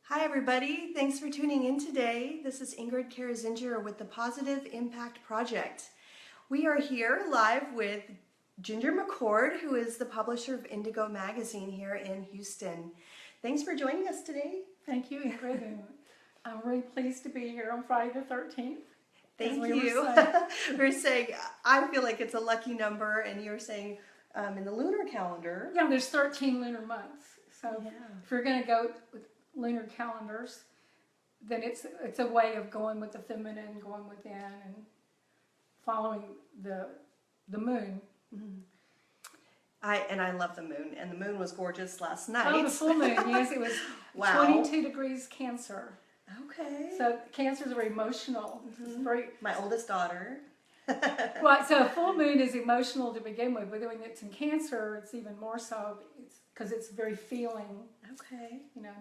Hi everybody, thanks for tuning in today. This is Ingrid Ginger with the Positive Impact Project. We are here live with Ginger McCord, who is the publisher of Indigo Magazine here in Houston. Thanks for joining us today. Thank you, Ingrid. And I'm really pleased to be here on Friday the 13th. Thank you. We're saying, I feel like it's a lucky number, and you're saying in the lunar calendar. Yeah, there's 13 lunar months. So if you're going to go with lunar calendars, then it's a way of going with the feminine, going within, and following the moon. Mm-hmm. I love the moon, and the moon was gorgeous last night. Oh, the full moon, yes, it was Wow. 22 degrees Cancer. Okay. So Cancers are emotional. It's very, my oldest daughter. well, so a full moon is emotional to begin with, but when it's in Cancer, it's even more so because it's very feeling. Okay. You know.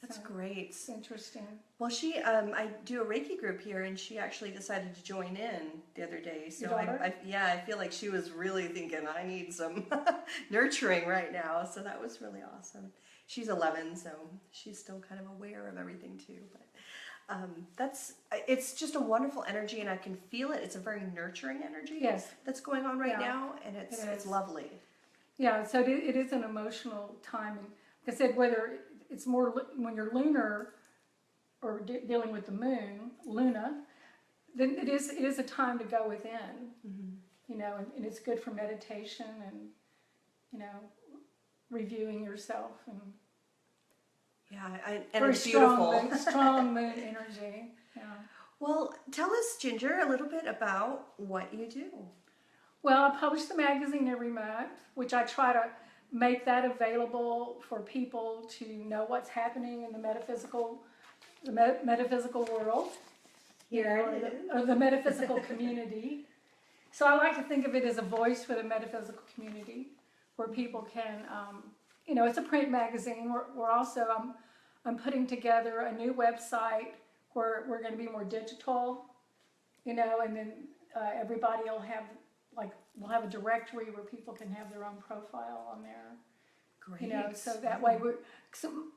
That's so great. It's interesting. Well, I do a Reiki group here, and she actually decided to join in the other day. So I feel like she was really thinking, I need some nurturing right now. So that was really awesome. She's 11, so she's still kind of aware of everything too. But it's just a wonderful energy, and I can feel it. It's a very nurturing energy that's going on right now, and it's lovely. Yeah, so it is an emotional time. And like I said, whether it's more when you're lunar or dealing with the moon, Luna, then it is a time to go within, you know, and it's good for meditation and, you know, reviewing yourself. And and it's beautiful. Strong moon energy. Yeah. Well, tell us, Ginger, a little bit about what you do. Well, I publish the magazine every month, which I try to make that available for people to know what's happening in the metaphysical world, or the metaphysical community. So I like to think of it as a voice for the metaphysical community, where people can, you know, it's a print magazine. We're also, I'm putting together a new website where we're going to be more digital, you know, and then everybody will have, like, we'll have a directory where people can have their own profile on there. Great. You know, so that way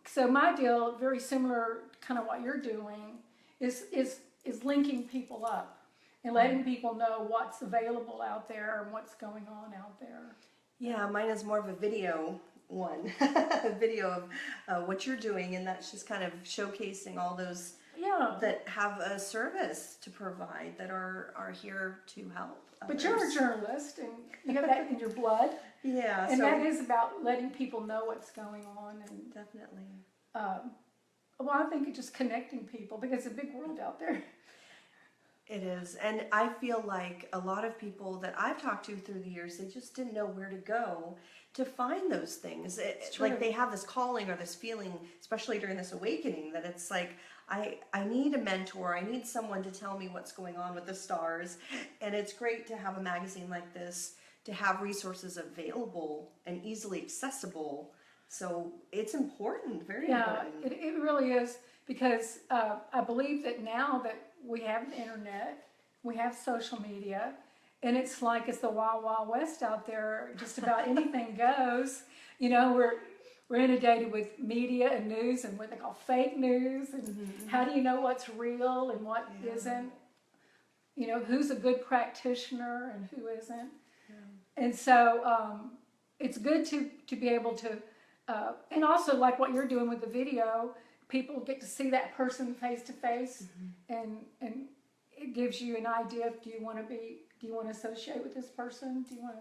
so my deal, very similar kind of what you're doing, is linking people up and letting people know what's available out there and what's going on out there. Yeah, mine is more of a video one, a video of what you're doing, and that's just kind of showcasing all those that have a service to provide, that are here to help others. But you're a journalist, and you have that in your blood. Yeah. And that is about letting people know what's going on. And definitely. Well, I think it's just connecting people, because it's a big world out there. It is. And I feel like a lot of people that I've talked to through the years, they just didn't know where to go to find those things. It's like they have this calling or this feeling, especially during this awakening, that it's like, I need a mentor. I need someone to tell me what's going on with the stars. And it's great to have a magazine like this, to have resources available and easily accessible. So it's important, very important. Yeah, it really is, because I believe that now that we have the internet, we have social media, and it's like it's the Wild Wild West out there. Just about anything goes. You know, we're inundated with media and news and what they call fake news. And how do you know what's real and what isn't? You know, who's a good practitioner and who isn't? Yeah. And so it's good to be able to, and also like what you're doing with the video, people get to see that person face to face, and it gives you an idea of, do you want to associate with this person? Do you want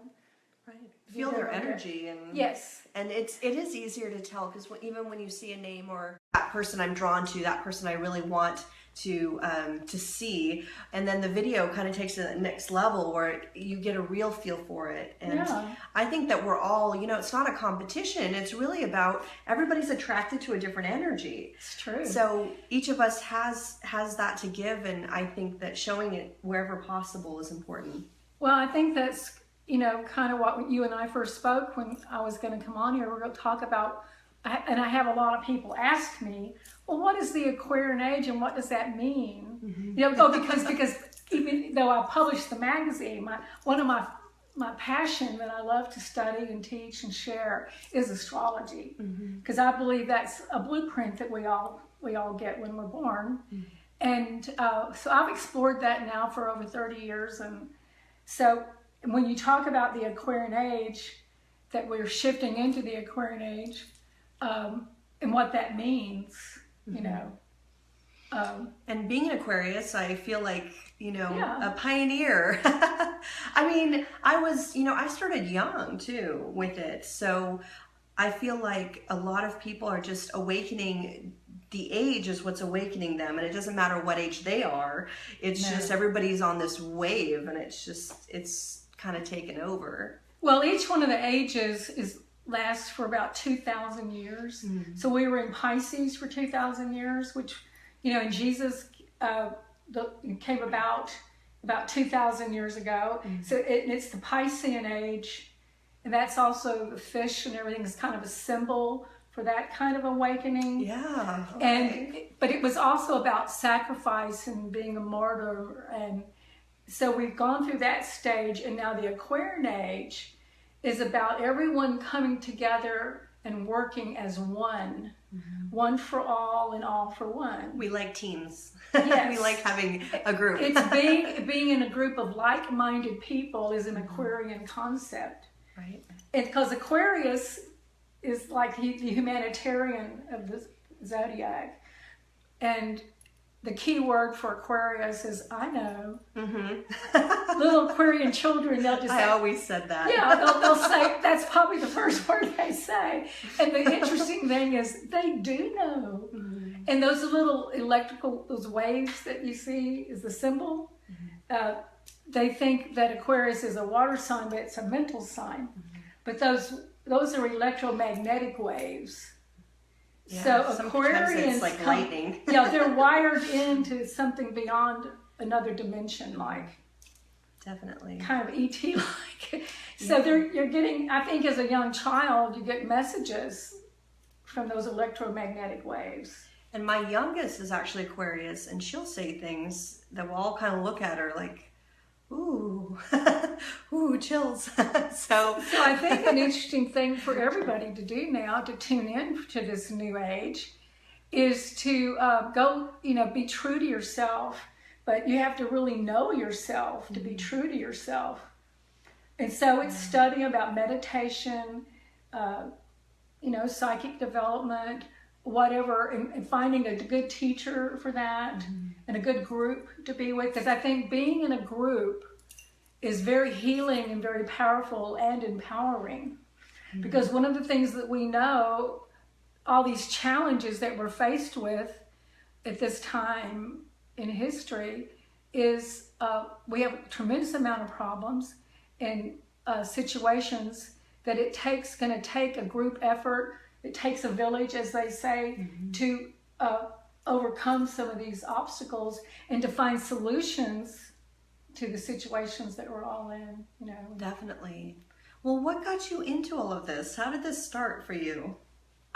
to feel their energy? And yes, and it is easier to tell, because even when you see a name, or that person I'm drawn to, that person I really want to see, and then the video kind of takes it to the next level where you get a real feel for it. And I think that we're all, you know, it's not a competition. It's really about everybody's attracted to a different energy. It's true. So each of us has that to give, and I think that showing it wherever possible is important. Well, I think that's, you know, kind of what you and I first spoke when I was going to come on here. We're going to talk about, and I have a lot of people ask me, well, what is the Aquarian age and what does that mean? You know, because even though I published the magazine, one of my passion that I love to study and teach and share is astrology, because I believe that's a blueprint that we all we all get when we're born. And so I've explored that now for over 30 years. And so when you talk about the Aquarian age, that we're shifting into the Aquarian age, and what that means, you know. And being an Aquarius, I feel like, you know, Yeah. a pioneer. I mean, I started young too with it. So I feel like a lot of people are just awakening. The age is what's awakening them, and it doesn't matter what age they are. It's just everybody's on this wave, and it's kind of taken over. Well, each one of the ages lasts for about 2,000 years. So we were in Pisces for 2,000 years, which, you know, and Jesus came about 2,000 years ago. So it's the Piscean age, and that's also the fish and everything is kind of a symbol for that kind of awakening. Yeah. But it was also about sacrifice and being a martyr. And so we've gone through that stage, and now the Aquarian age is about everyone coming together and working as one. One for all and all for one. We like teams. Yes. We like having a group. It's being in a group of like-minded people is an Aquarian concept. Right. And because Aquarius is like the humanitarian of the zodiac. And the key word for Aquarius is I know. Little Aquarian children, they'll just say, I always said that. yeah, they'll say, that's probably the first word they say. And the interesting thing is they do know. And those little those waves that you see is the symbol. They think that Aquarius is a water sign, but it's a mental sign. But those are electromagnetic waves. Yeah, So sometimes Aquarians, it's like lightning. yeah, they're wired into something beyond another dimension, like Definitely. kind of ET-like. So you're getting, I think as a young child, you get messages from those electromagnetic waves. And my youngest is actually Aquarius, and she'll say things that we'll all kind of look at her like, ooh, ooh, chills. So I think an interesting thing for everybody to do now to tune in to this new age is to go, be true to yourself, but you have to really know yourself to be true to yourself. And so it's studying about meditation, psychic development, whatever, and finding a good teacher for that and a good group to be with. Because I think being in a group is very healing and very powerful and empowering. Because one of the things that we know, all these challenges that we're faced with at this time in history is we have a tremendous amount of problems and situations that going to take a group effort. It takes a village, as they say, to overcome some of these obstacles and to find solutions to the situations that we're all in, Definitely. Well, what got you into all of this? How did this start for you?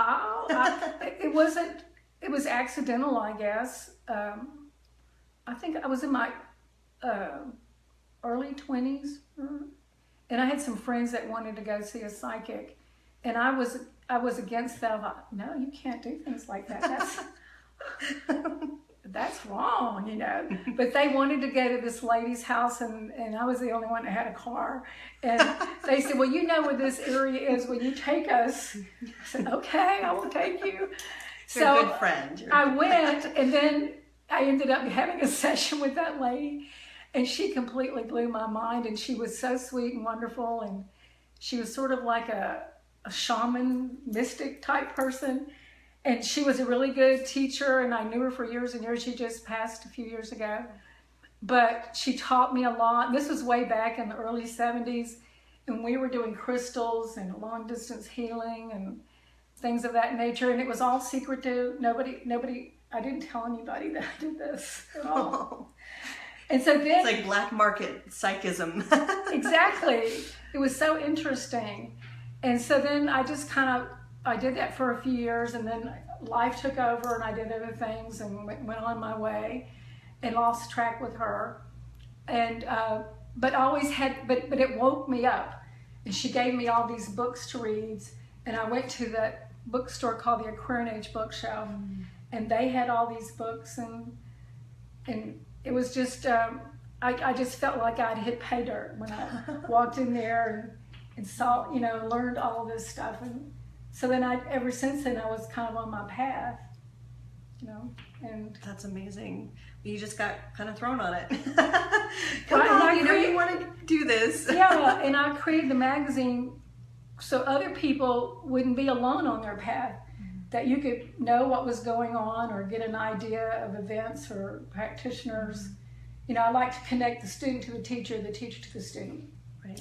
It was accidental, I guess. I think I was in my early 20s, and I had some friends that wanted to go see a psychic, and I was against that. I thought, no, you can't do things like that. That's wrong, But they wanted to go to this lady's house, and I was the only one that had a car. And they said, well, you know where this area is. Will you take us? I said, okay, I will take you. You're a good friend. I went, and then I ended up having a session with that lady, and she completely blew my mind. And she was so sweet and wonderful, and she was sort of like a shaman, mystic type person. And she was a really good teacher, and I knew her for years and years. She just passed a few years ago. But she taught me a lot. This was way back in the early 70s, and we were doing crystals and long-distance healing and things of that nature. And it was all secretive. Nobody. I didn't tell anybody that I did this at all. And so then... It's like black market psychism. Exactly. It was so interesting. And so then I just I did that for a few years, and then life took over, and I did other things and went on my way and lost track with her. And but it woke me up, and she gave me all these books to read, and I went to that bookstore called the Aquarian Age Bookshelf, and they had all these books, and it was just, I just felt like I'd hit pay dirt when I walked in there and saw, learned all this stuff. And so then ever since then, I was kind of on my path, and. That's amazing. You just got kind of thrown on it. Come on, you want to do this. Yeah, and I created the magazine so other people wouldn't be alone on their path, that you could know what was going on or get an idea of events or practitioners. I like to connect the student to the teacher to the student. Right.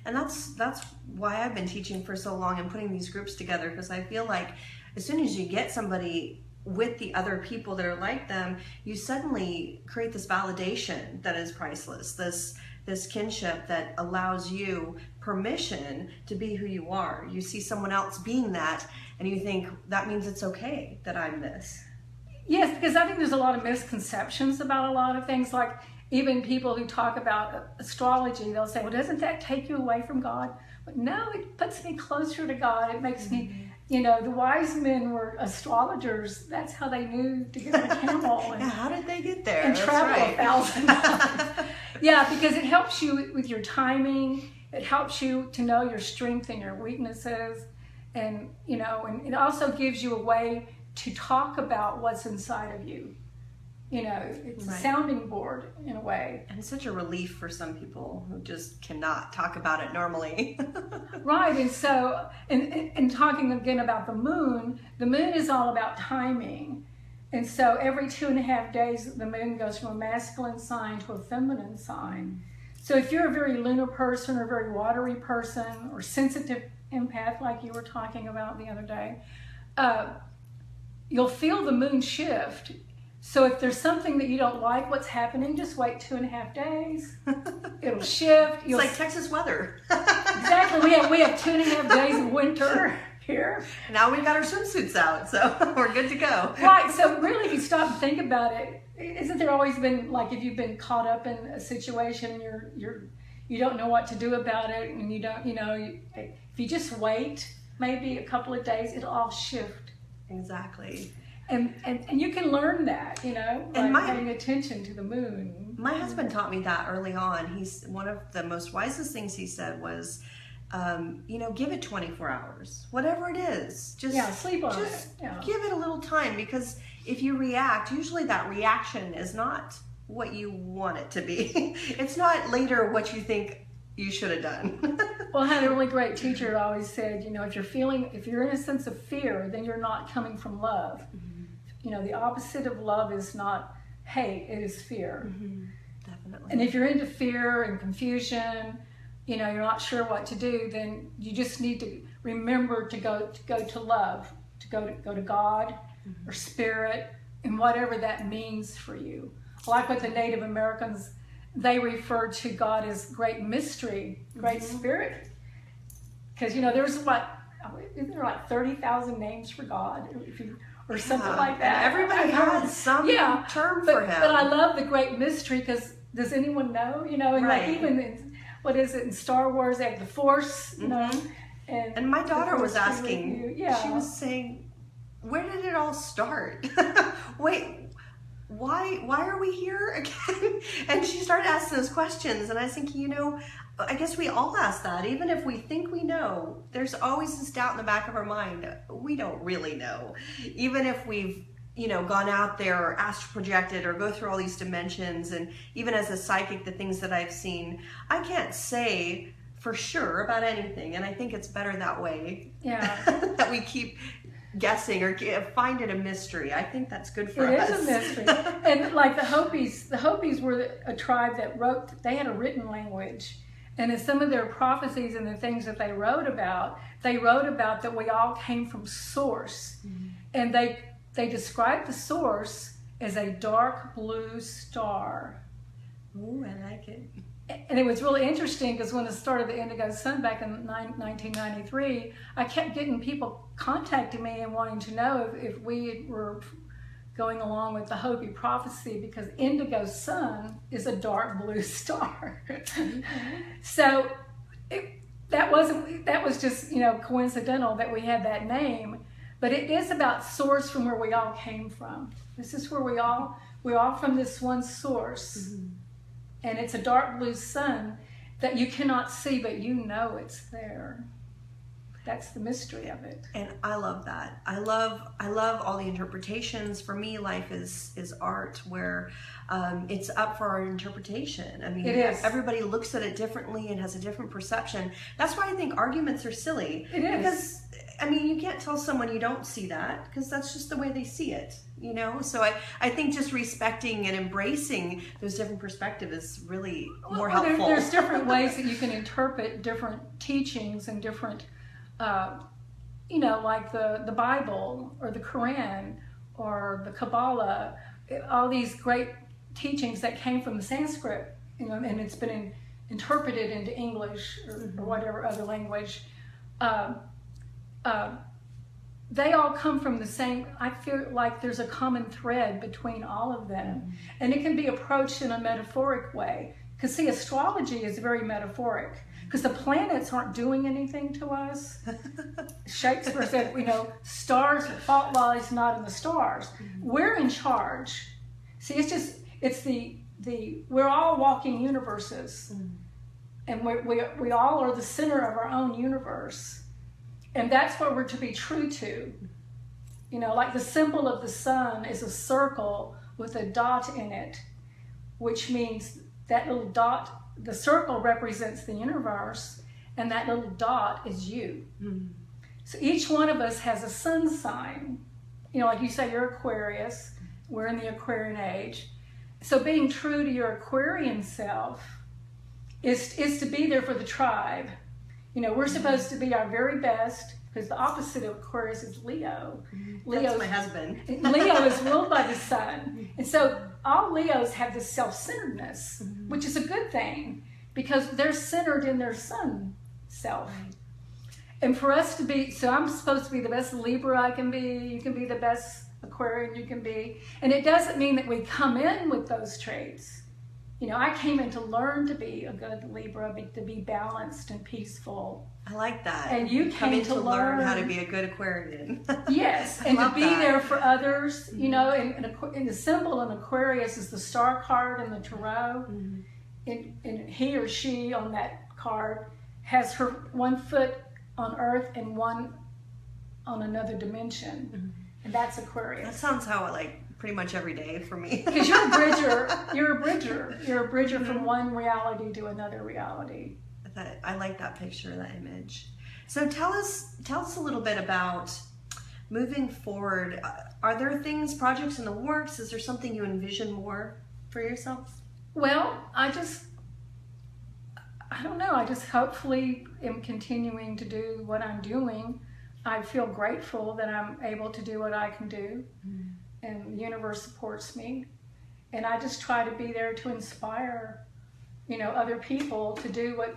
And that's why I've been teaching for so long and putting these groups together, because I feel like as soon as you get somebody with the other people that are like them, you suddenly create this validation that is priceless, this kinship that allows you permission to be who you are. You see someone else being that, and you think, that means it's okay that I'm this. Yes, because I think there's a lot of misconceptions about a lot of things. Like even people who talk about astrology, they'll say, well, doesn't that take you away from God? But no, it puts me closer to God. It makes me, the wise men were astrologers. That's how they knew to get on a camel. And, how did they get there? And That's travel right. 1,000 miles. Yeah, because it helps you with your timing. It helps you to know your strengths and your weaknesses. And, and it also gives you a way to talk about what's inside of you. It's a sounding board in a way. And it's such a relief for some people who just cannot talk about it normally. Right, and so, and talking again about the moon is all about timing. And so every 2.5 days, the moon goes from a masculine sign to a feminine sign. So if you're a very lunar person or a very watery person or sensitive empath like you were talking about the other day, you'll feel the moon shift. So if there's something that you don't like what's happening, just wait 2.5 days. It'll shift. It's like Texas weather. Exactly. We have 2.5 days of winter here. Now we've got our swimsuits out, so we're good to go. Right. So really, if you stop and think about it, isn't there always been, like, if you've been caught up in a situation and you don't know what to do about it, and you don't, if you just wait maybe a couple of days, it'll all shift. Exactly. And you can learn that, by paying attention to the moon. My husband taught me that early on. One of the most wisest things he said was, give it 24 hours, whatever it is. Just sleep on it. Yeah. Give it a little time, because if you react, usually that reaction is not what you want it to be. It's not later what you think you should have done. Well, I had a really great teacher who always said, if you're in a sense of fear, then you're not coming from love. The opposite of love is not hate, it is fear. Definitely. And if you're into fear and confusion, you're not sure what to do, then you just need to remember to go to love, to go to God or spirit, and whatever that means for you. Like with the Native Americans, they refer to God as great mystery, great spirit. Because, there's isn't there like 30,000 names for God? Or something like that. And everybody has some term for him. But I love the great mystery, because does anyone know? And right. like even in Star Wars, they have the Force, And my daughter was asking, she was saying, where did it all start? Wait, why are we here again? And she started asking those questions, and I was thinking, I guess we all ask that. Even if we think we know, there's always this doubt in the back of our mind. We don't really know. Even if we've, gone out there or astral projected or go through all these dimensions, and even as a psychic, the things that I've seen, I can't say for sure about anything. And I think it's better that way. Yeah. That we keep guessing or find it a mystery. I think that's good for us. It is a mystery. And like the Hopis were a tribe that they had a written language. And in some of their prophecies and the things that they wrote about that we all came from source. And they described the source as a dark blue star. Ooh, I like it. And it was really interesting, because when it started the Indigo Sun back in 1993, I kept getting people contacting me and wanting to know if we were going along with the Hopi prophecy, because Indigo Sun is a dark blue star. So that was just coincidental that we had that name, But it is about source, from where we all came from. This is where we're all from this one source. And it's a dark blue sun that you cannot see, but you know it's there. That's the mystery of it. And I love that. I love all the interpretations. For me, life is art, where it's up for our interpretation. I mean, It is. Everybody looks at it differently and has a different perception. That's why I think arguments are silly. It is. Because, I mean, you can't tell someone you don't see that, because that's just the way they see it, you know? So I think just respecting and embracing those different perspectives is really more helpful. There's different ways that you can interpret different teachings and different, like the Bible or the Quran or the Kabbalah, all these great teachings that came from the Sanskrit, and it's been interpreted into English or whatever other language. They all come from the same. I feel like there's a common thread between all of them, and it can be approached in a metaphoric way. Because see, astrology is very metaphoric, because the planets aren't doing anything to us. Shakespeare said, stars, fault lies not in the stars. We're in charge. See, it's we're all walking universes, and we all are the center of our own universe. And that's what we're to be true to. Like the symbol of the sun is a circle with a dot in it, which means that little dot, the circle represents the universe, and that little dot is you. So each one of us has a sun sign. Like you say, you're Aquarius, we're in the Aquarian age. So being true to your Aquarian self is to be there for the tribe. We're supposed to be our very best, because the opposite of Aquarius is Leo. That's my husband. Leo is ruled by the sun. And so all Leos have this self-centeredness, which is a good thing, because they're centered in their sun self. And for us to be, so I'm supposed to be the best Libra I can be, you can be the best Aquarian you can be. And it doesn't mean that we come in with those traits. I came in to learn to be a good Libra, to be balanced and peaceful. I like that. And you came to learn how to be a good Aquarian. Yes, and to be there for others. And the symbol in Aquarius is the star card in the tarot. And he or she on that card has her one foot on Earth and one on another dimension. And that's Aquarius. That sounds how I like pretty much every day for me. Because you're a bridger. You're a bridger from one reality to another reality. I like that picture, that image. So tell us a little bit about moving forward. Are there projects in the works? Is there something you envision more for yourself? Well, I don't know. I just hopefully am continuing to do what I'm doing. I feel grateful that I'm able to do what I can do. And the universe supports me, and I just try to be there to inspire, other people to do what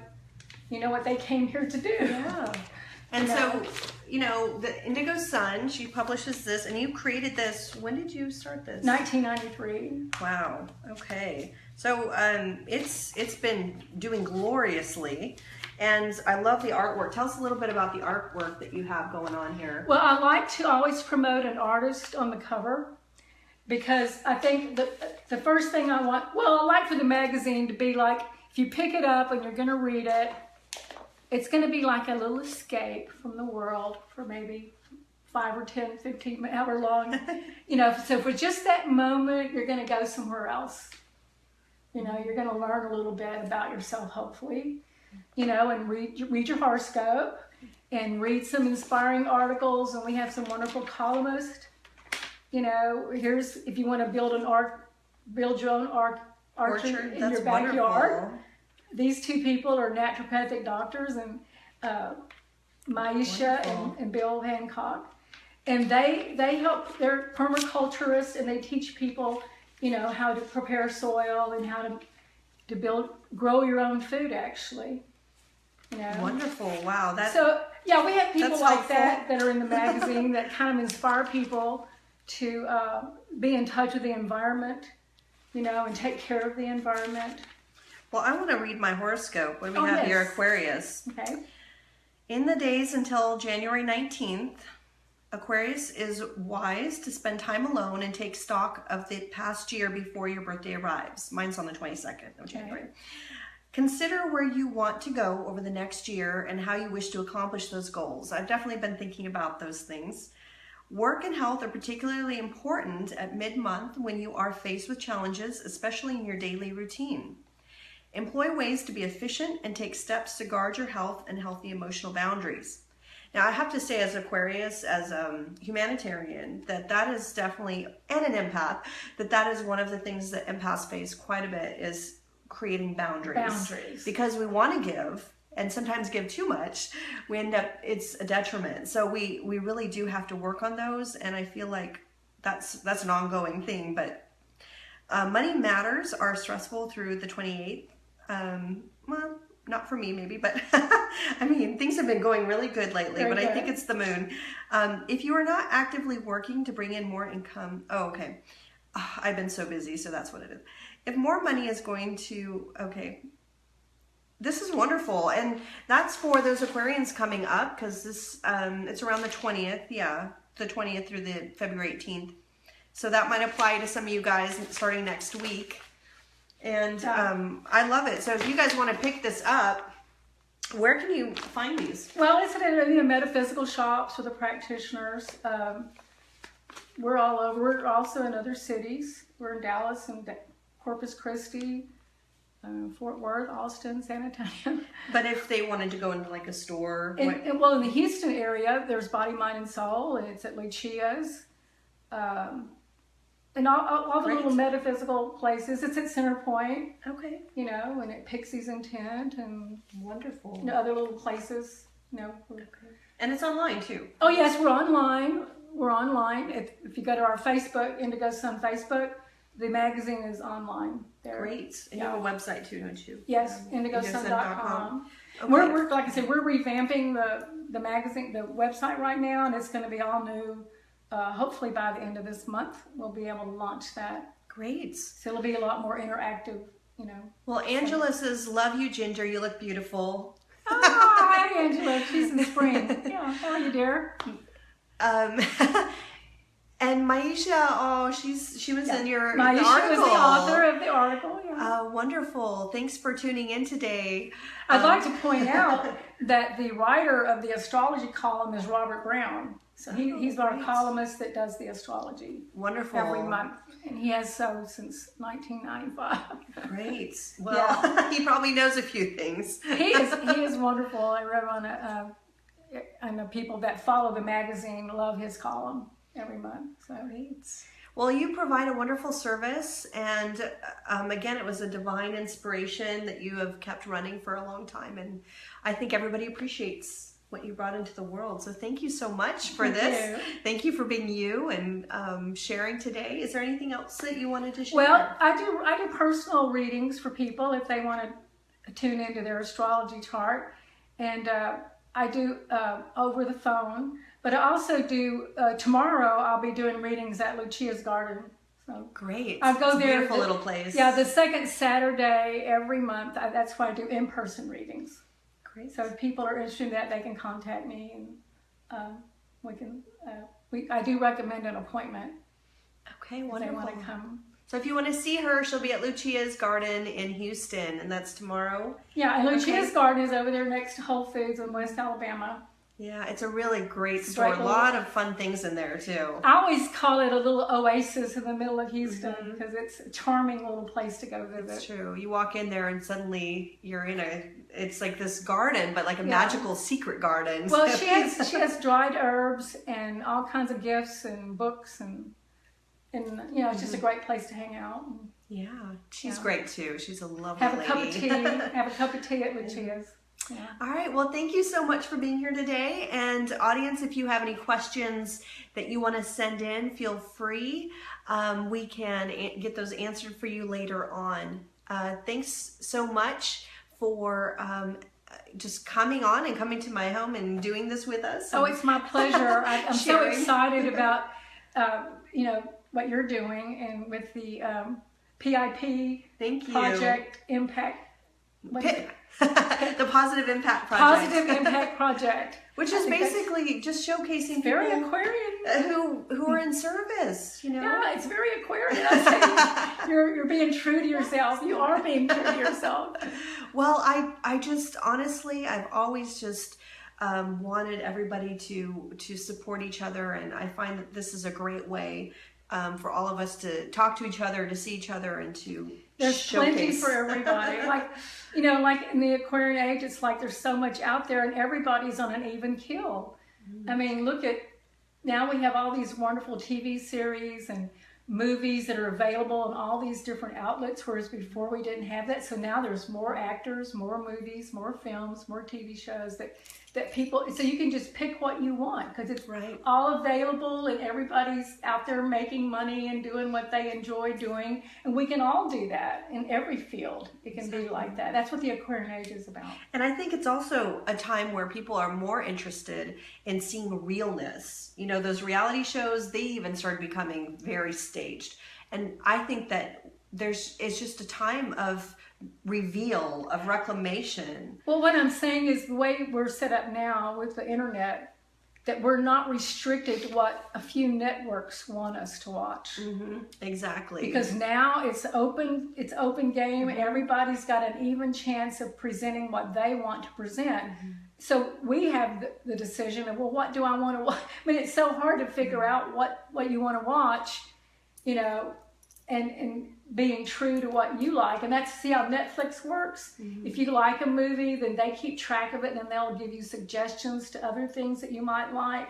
they came here to do. Yeah. And so, the Indigo Sun, she publishes this, and you created this. When did you start this? 1993. Wow. Okay. So it's been doing gloriously. And I love the artwork. Tell us a little bit about the artwork that you have going on here. Well, I like to always promote an artist on the cover, because I think the first thing I like for the magazine to be like, if you pick it up and you're going to read it, it's going to be like a little escape from the world for maybe 5 or 10, 15, however long. So for just that moment, you're going to go somewhere else. You're going to learn a little bit about yourself, hopefully. And read your horoscope and read some inspiring articles, and we have some wonderful columnists. Here's, if you want to build your own orchard in your backyard. Wonderful. These two people are naturopathic doctors, and Maisha and Bill Hancock, and they help. They're permaculturists, and they teach people, how to prepare soil and how to grow your own food, actually. Wonderful. Wow. We have people like helpful. that are in the magazine that kind of inspire people to be in touch with the environment, and take care of the environment. Well, I want to read my horoscope. What do we have here? Aquarius. Okay. In the days until January 19th, Aquarius is wise to spend time alone and take stock of the past year before your birthday arrives. Mine's on the 22nd of January. Consider where you want to go over the next year and how you wish to accomplish those goals. I've definitely been thinking about those things. Work and health are particularly important at mid-month when you are faced with challenges, especially in your daily routine. Employ ways to be efficient and take steps to guard your health and healthy emotional boundaries. Now, I have to say, as Aquarius, as a humanitarian, that is definitely, and an empath, that is one of the things that empaths face quite a bit, is creating boundaries. Because we want to give, and sometimes give too much, we end up, it's a detriment. So we really do have to work on those, and I feel like that's an ongoing thing. But money matters are stressful through the 28th. Well, not for me maybe, but I mean, things have been going really good lately, I think it's the moon. If you are not actively working to bring in more income, I've been so busy, so that's what it is. If more money is going to, this is wonderful. And that's for those Aquarians coming up, because this, it's around the 20th, the 20th through the February 18th. So that might apply to some of you guys starting next week. And I love it. So if you guys want to pick this up, where can you find these? Well, it's in metaphysical shops for the practitioners. We're all over. We're also in other cities. We're in Dallas and Corpus Christi, Fort Worth, Austin, San Antonio. But if they wanted to go into like a store? In the Houston area, there's Body, Mind, and Soul, and it's at Lucia's. And all the little metaphysical places. It's at Center Point. Okay. And at Pixie's Intent and wonderful. Other little places. Okay. And it's online too. Oh yes, we're online. We're online. If you go to our Facebook, Indigo Sun Facebook, the magazine is online there. Great. And you have a website too, don't you? Yes, indigosun.com. Okay. We're like I said, we're revamping the magazine, the website right now, and it's going to be all new. Hopefully by the end of this month, we'll be able to launch that. Great. So it'll be a lot more interactive, Well, Angela says, love you, Ginger. You look beautiful. Oh, hi, Angela. She's in spring. Yeah, how are you, dear? And Maisha, she was in your Maisha the article. Was the author of the article. Yeah. Wonderful. Thanks for tuning in today. I'd like to point out that the writer of the astrology column is Robert Brown. So he's our columnist that does the astrology. Wonderful. Every month. And he has so since 1995. Great. Well, he probably knows a few things. He is wonderful. I read on the people that follow the magazine love his column every month. So great. Well, you provide a wonderful service, and again, it was a divine inspiration that you have kept running for a long time, and I think everybody appreciates what you brought into the world. So thank you so much for this. Thank you for being you and sharing today. Is there anything else that you wanted to share? Well, I do personal readings for people if they want to tune into their astrology chart, and I do over the phone. But I also do tomorrow. I'll be doing readings at Lucia's Garden. So great! I'll go there. Beautiful little place. Yeah, the second Saturday every month. That's why I do in-person readings. Great. So if people are interested in that, they can contact me, and we can. I do recommend an appointment. Okay, wonderful. If they want to come. So if you want to see her, she'll be at Lucia's Garden in Houston, and that's tomorrow. Yeah, and Lucia's Garden is over there next to Whole Foods in West Alabama. Yeah, it's a really great store. A lot of fun things in there too. I always call it a little oasis in the middle of Houston because it's a charming little place to go visit. It's true. You walk in there and suddenly you're in it's like this garden, but like a magical secret garden. Well, she has dried herbs and all kinds of gifts and books and it's just a great place to hang out. Yeah, she's great too. She's a lovely Have a lady. cup of tea. Have a cup of tea at Lucia's. Yeah. All right. Well, thank you so much for being here today. And audience, if you have any questions that you want to send in, feel free. We can get those answered for you later on. Thanks so much for just coming on and coming to my home and doing this with us. Oh, it's my pleasure. I'm so excited about what you're doing and with the PIP Thank you. Project Impact. The Positive Impact Project. Positive Impact Project. Which is basically just showcasing very people Aquarian who are in service, you know? Yeah, it's very Aquarian. I say you're being true to yourself. You are being true to yourself. Well, I just, honestly, I've always just wanted everybody to support each other, and I find that this is a great way for all of us to talk to each other, to see each other, and to There's showcase. plenty for everybody. Like, you know, like in the Aquarian age, it's like there's so much out there and everybody's on an even keel. I mean, look at, now we have all these wonderful TV series and movies that are available on all these different outlets, whereas before we didn't have that. So now there's more actors, more movies, more films, more TV shows that people, so you can just pick what you want because it's all available and everybody's out there making money and doing what they enjoy doing. And we can all do that in every field. It can be like that. That's what the Aquarian age is about. And I think it's also a time where people are more interested in seeing realness. You know, those reality shows, they even started becoming very staged. And I think that it's just a time of reveal, of reclamation. Well, what I'm saying is the way we're set up now with the internet, that we're not restricted to what a few networks want us to watch. Exactly. Because now it's open game, and everybody's got an even chance of presenting what they want to present. So we have the decision of, well, what do I want to watch? I mean, it's so hard to figure out what you want to watch, you know, and being true to what you like. And that's, see how Netflix works? If you like a movie, then they keep track of it, and then they'll give you suggestions to other things that you might like.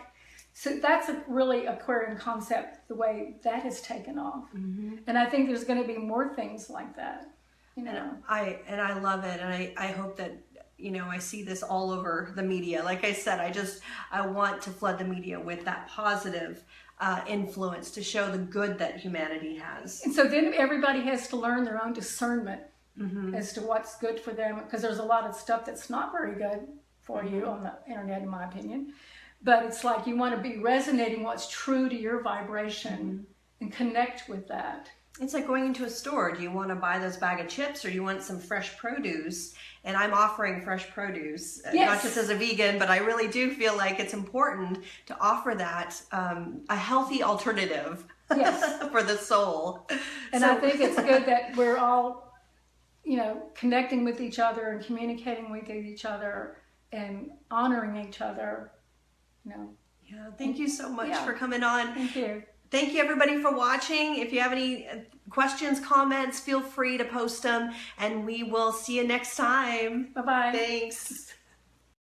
So that's a really Aquarian concept, the way that has taken off. And I think there's going to be more things like that, you know. And I love it, and I hope that, you know, I see this all over the media. Like I said, I want to flood the media with that positive influence to show the good that humanity has. And so then everybody has to learn their own discernment as to what's good for them, because there's a lot of stuff that's not very good for you on the internet, in my opinion. But it's like you want to be resonating what's true to your vibration and connect with that. It's like going into a store. Do you want to buy those bag of chips, or do you want some fresh produce? And I'm offering fresh produce, not just as a vegan, but I really do feel like it's important to offer that, a healthy alternative for the soul. And I think it's good that we're all, you know, connecting with each other and communicating with each other and honoring each other, you know. Yeah, thank you so much for coming on. Thank you. Thank you, everybody, for watching. If you have any questions, comments, feel free to post them, and we will see you next time. Bye-bye. Thanks.